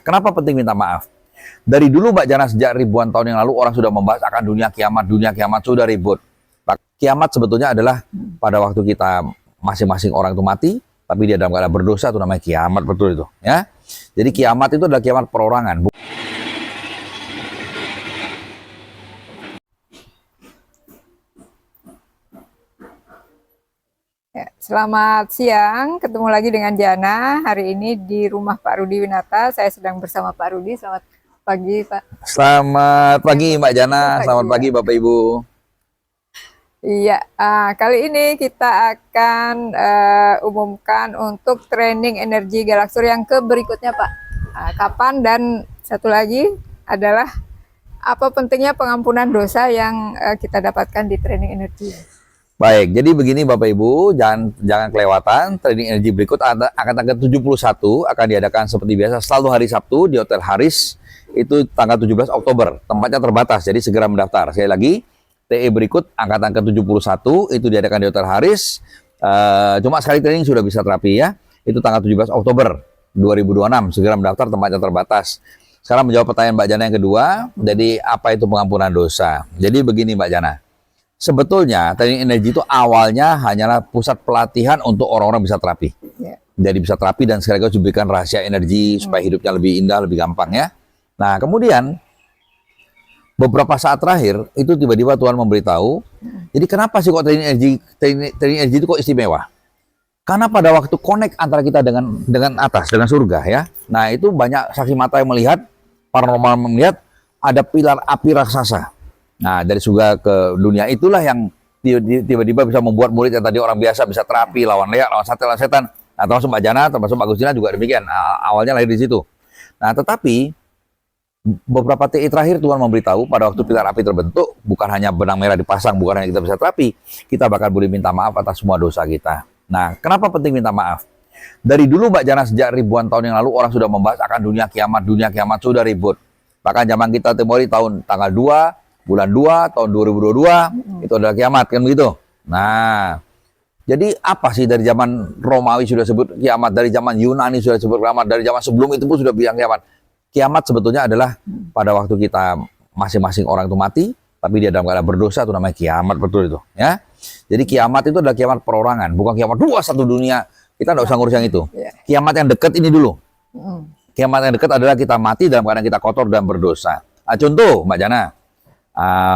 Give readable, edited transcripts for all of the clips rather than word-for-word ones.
Kenapa penting minta maaf? Dari dulu Mbak Jana, sejak ribuan tahun yang lalu orang sudah membahas akan dunia kiamat sudah ribut. Kiamat sebetulnya adalah pada waktu kita masing-masing orang itu mati, tapi dia dalam keadaan berdosa, itu namanya kiamat, betul itu. Ya, jadi kiamat itu adalah kiamat perorangan. Ya, selamat siang, ketemu lagi dengan Jana. Hari ini di rumah Pak Rudi Winata. Saya sedang bersama Pak Rudi. Selamat pagi, Pak. Selamat pagi Mbak Jana, selamat pagi Bapak Ibu. Iya, kali ini kita akan umumkan untuk training energi Galaksur yang berikutnya, Pak. Kapan, dan satu lagi adalah apa pentingnya pengampunan dosa yang kita dapatkan di training energi. Baik, jadi begini Bapak Ibu, jangan kelewatan training energi berikut akan tanggal 71 akan diadakan seperti biasa selalu hari Sabtu di Hotel Haris, itu tanggal 17 Oktober. Tempatnya terbatas, jadi segera mendaftar. Sekali lagi, TE berikut angkatan ke-71 itu diadakan di Hotel Haris. Cuma sekali training sudah bisa terapi ya. Itu tanggal 17 Oktober 2026, segera mendaftar, tempatnya terbatas. Sekarang menjawab pertanyaan Mbak Jana yang kedua, jadi apa itu pengampunan dosa? Jadi begini Mbak Jana. Sebetulnya training energi itu awalnya hanyalah pusat pelatihan untuk orang-orang bisa terapi. Yeah. Jadi bisa terapi dan sekaligus diberikan rahasia energi supaya hidupnya lebih indah, lebih gampang ya. Nah kemudian beberapa saat terakhir itu tiba-tiba Tuhan memberitahu, jadi kenapa sih kok training energi itu kok istimewa? Karena pada waktu connect antara kita dengan atas, dengan surga ya. Nah itu banyak saksi mata yang melihat, paranormal melihat ada pilar api raksasa. Nah, dari surga ke dunia itulah yang tiba-tiba bisa membuat murid yang tadi orang biasa bisa terapi, lawan leak, lawan setan. Nah, termasuk Mbak Jana, termasuk Mbak Agustina juga demikian. Awalnya lahir di situ. Nah, tetapi beberapa TI terakhir Tuhan memberitahu pada waktu pilar api terbentuk, bukan hanya benang merah dipasang, bukan hanya kita bisa terapi, kita bakal boleh minta maaf atas semua dosa kita. Nah, kenapa penting minta maaf? Dari dulu Mbak Jana, sejak ribuan tahun yang lalu orang sudah membahas akan dunia kiamat sudah ribut. Bahkan zaman kita temui tahun tanggal 2 bulan 2 tahun 2022 itu adalah kiamat, kan begitu. Nah, jadi apa sih dari zaman Romawi sudah sebut kiamat, dari zaman Yunani sudah sebut kiamat, dari zaman sebelum itu pun sudah bilang kiamat. Kiamat sebetulnya adalah pada waktu kita masing-masing orang itu mati, tapi dia dalam keadaan berdosa, itu namanya kiamat, betul itu. Ya, jadi kiamat itu adalah kiamat perorangan, bukan kiamat satu dunia. Kita tidak usah ngurus yang itu. Kiamat yang dekat ini dulu. Kiamat yang dekat adalah kita mati dalam keadaan kita kotor dan berdosa. Nah, contoh Mbak Jana.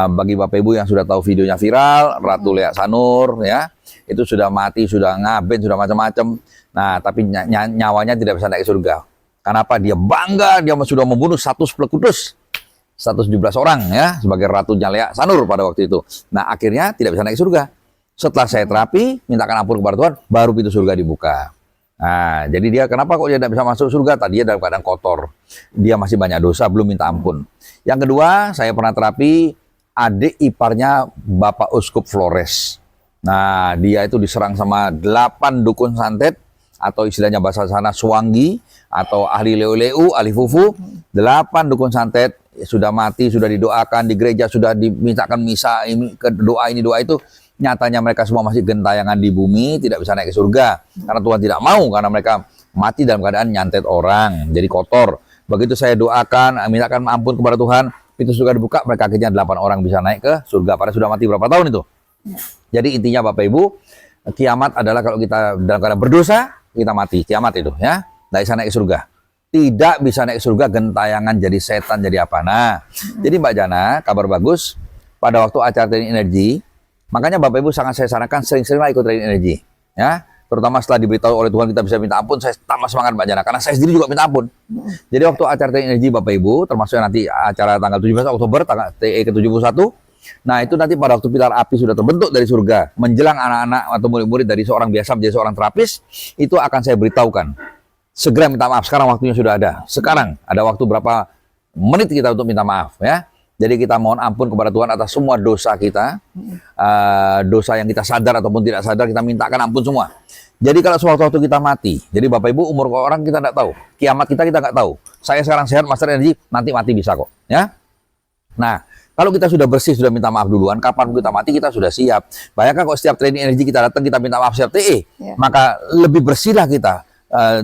Bagi Bapak Ibu yang sudah tahu videonya viral, Ratu Leak Sanur ya, itu sudah mati, sudah ngaben, sudah macam-macam. Nah, tapi nyawanya tidak bisa naik ke surga. Kenapa? Dia bangga, dia sudah membunuh 117 orang ya, sebagai Ratunya Leak Sanur pada waktu itu. Nah, akhirnya tidak bisa naik ke surga. Setelah saya terapi, mintakan ampun kepada Tuhan, baru pintu surga dibuka. Nah, jadi dia kenapa kok dia tidak bisa masuk surga? Tadi dia dalam keadaan kotor. Dia masih banyak dosa, belum minta ampun. Yang kedua, saya pernah terapi adik iparnya Bapak Uskup Flores. Nah, dia itu diserang sama 8 dukun santet, atau istilahnya bahasa sana suwangi, atau ahli leu-leu, ahli fufu. 8 dukun santet sudah mati, sudah didoakan di gereja, sudah dimintakan misa, doa ini, doa itu. Nyatanya mereka semua masih gentayangan di bumi, tidak bisa naik ke surga. Karena Tuhan tidak mau, karena mereka mati dalam keadaan nyantet orang, jadi kotor. Begitu saya doakan, mintakan ampun kepada Tuhan, pintu surga dibuka, mereka akhirnya 8 orang bisa naik ke surga. Padahal sudah mati berapa tahun itu. Jadi intinya Bapak Ibu, kiamat adalah kalau kita dalam keadaan berdosa, kita mati, kiamat itu ya. Tidak bisa naik ke surga. Tidak bisa naik ke surga, gentayangan jadi setan, jadi apa. Nah, jadi Mbak Jana, kabar bagus, pada waktu acara training energi, makanya Bapak Ibu sangat saya sarankan sering-seringlah ikut training energi, ya. Terutama setelah diberitahu oleh Tuhan kita bisa minta ampun, saya tambah semangat Mbak Jana, karena saya sendiri juga minta ampun. Jadi waktu acara training energi Bapak Ibu, termasuk nanti acara tanggal 17 Oktober, tanggal TE ke-71, nah itu nanti pada waktu pilar api sudah terbentuk dari surga, menjelang anak-anak atau murid-murid dari seorang biasa menjadi seorang terapis, itu akan saya beritahukan. Segera minta maaf, sekarang waktunya sudah ada. Sekarang ada waktu berapa menit kita untuk minta maaf, ya. Jadi kita mohon ampun kepada Tuhan atas semua dosa kita, dosa yang kita sadar ataupun tidak sadar, kita mintakan ampun semua. Jadi kalau sewaktu-waktu kita mati, jadi Bapak Ibu umur orang kita tidak tahu, kiamat kita nggak tahu. Saya sekarang sehat, master energi, nanti mati bisa kok, ya. Nah, kalau kita sudah bersih, sudah minta maaf duluan, kapan kita mati kita sudah siap. Bayangkan kok setiap training energi kita datang, kita minta maaf setiap TE, maka lebih bersihlah kita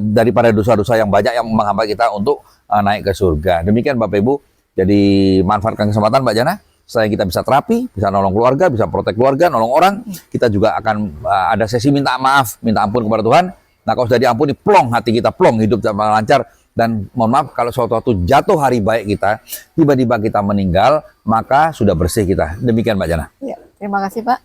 daripada dosa-dosa yang banyak yang menghambat kita untuk naik ke surga. Demikian Bapak Ibu. Jadi manfaatkan kesempatan Mbak Jana. Selain kita bisa terapi, bisa nolong keluarga, bisa protek keluarga, nolong orang, kita juga akan ada sesi minta maaf, minta ampun kepada Tuhan. Nah kalau sudah diampuni, plong hati kita, plong hidup sama lancar. Dan mohon maaf kalau suatu waktu jatuh hari baik kita, tiba-tiba kita meninggal, maka sudah bersih kita. Demikian Mbak Jana. Ya, terima kasih Pak.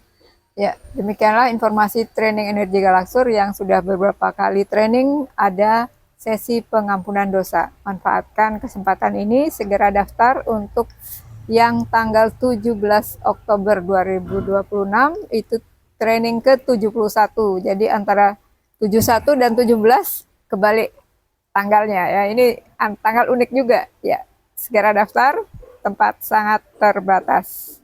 Ya, demikianlah informasi training energi Galaksur yang sudah beberapa kali training, ada sesi pengampunan dosa. Manfaatkan kesempatan ini, segera daftar untuk yang tanggal 17 Oktober 2026 itu training ke-71. Jadi antara 71 dan 17 kebalik tanggalnya ya. Ini tanggal unik juga ya. Segera daftar, tempat sangat terbatas.